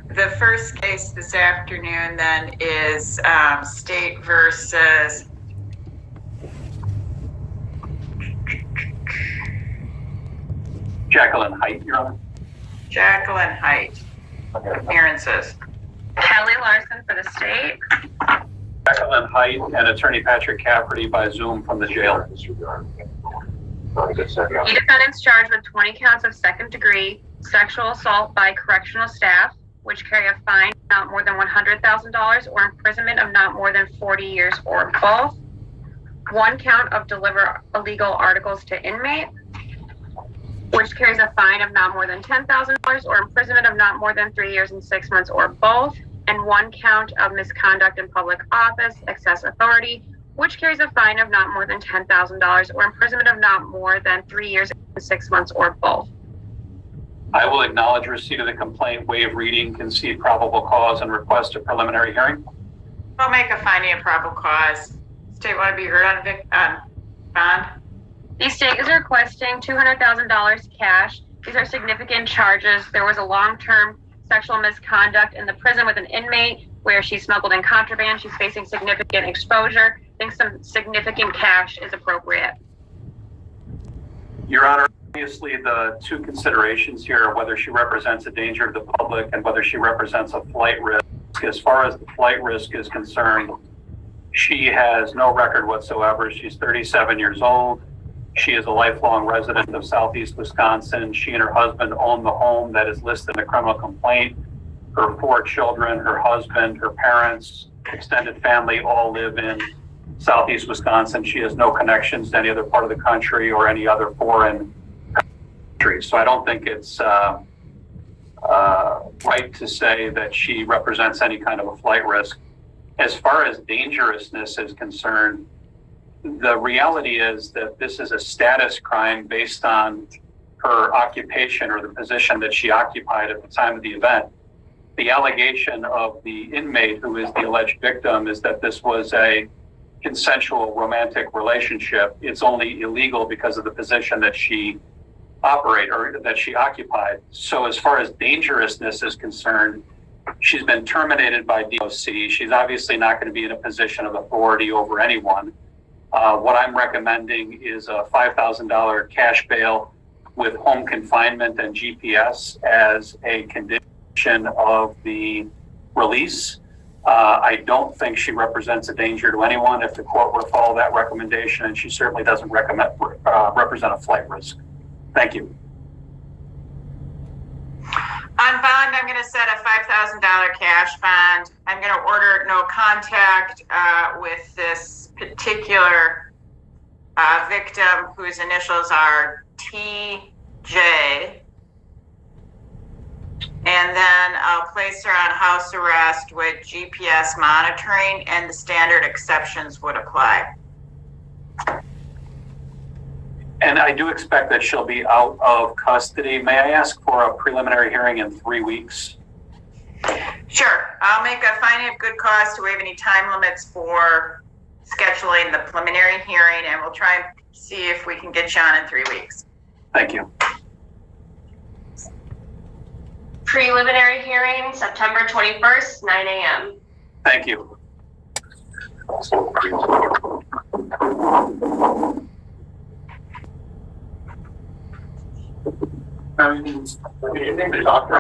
The first case this afternoon then is State versus Jacqueline Heidt, Your Honor. Jacqueline Heidt. Appearances. Kelly Larson for the state. Jacqueline Heidt and Attorney Patrick Cafferty by Zoom from the jail. The defendant's charged with 20 counts of second-degree sexual assault by correctional staff, which carry a fine not more than $100,000 or imprisonment of not more than 40 years or both. One count of deliver illegal articles to inmate, which carries a fine of not more than $10,000 or imprisonment of not more than 3 years and 6 months or both. And one count of misconduct in public office, excess authority, which carries a fine of not more than $10,000 or imprisonment of not more than 3 years and 6 months or both. I will acknowledge receipt of the complaint, waive reading, concede probable cause, and request a preliminary hearing. I'll make a finding of probable cause. State want to be heard on bond? The state is requesting $200,000 cash. These are significant charges. There was a long-term sexual misconduct in the prison with an inmate where she smuggled in contraband. She's facing significant exposure. I think some significant cash is appropriate. Your Honor, obviously the two considerations here are whether she represents a danger to the public and whether she represents a flight risk. As far as the flight risk is concerned, she has no record whatsoever. She's 37 years old. She is a lifelong resident of Southeast Wisconsin. She and her husband own the home that is listed in the criminal complaint. Her 4 children, her husband, her parents, extended family all live in Southeast Wisconsin. She has no connections to any other part of the country or any other foreign country. So I don't think it's right to say that she represents any kind of a flight risk. As far as dangerousness is concerned, the reality is that this is a status crime based on her occupation or the position that she occupied at the time of the event. The allegation of the inmate who is the alleged victim is that this was a consensual romantic relationship. It's only illegal because of the position that she operated or that she occupied. So as far as dangerousness is concerned, she's been terminated by DOC. She's obviously not going to be in a position of authority over anyone. What I'm recommending is a $5,000 cash bail with home confinement and GPS as a condition of the release. I don't think she represents a danger to anyone if the court were to follow that recommendation, and she certainly doesn't represent a flight risk. Thank you. On bond, I'm going to set a $5,000 cash bond. I'm going to order no contact with this particular victim whose initials are TJ. And then I'll place her on house arrest with GPS monitoring, and the standard exceptions would apply. And I do expect that she'll be out of custody. May I ask for a preliminary hearing in 3 weeks? Sure. I'll make a finding of good cause to waive any time limits for scheduling the preliminary hearing, and we'll try and see if we can get you on in 3 weeks. Thank you. Preliminary hearing, September 21st, 9 a.m. Thank you. Good evening, Doctor.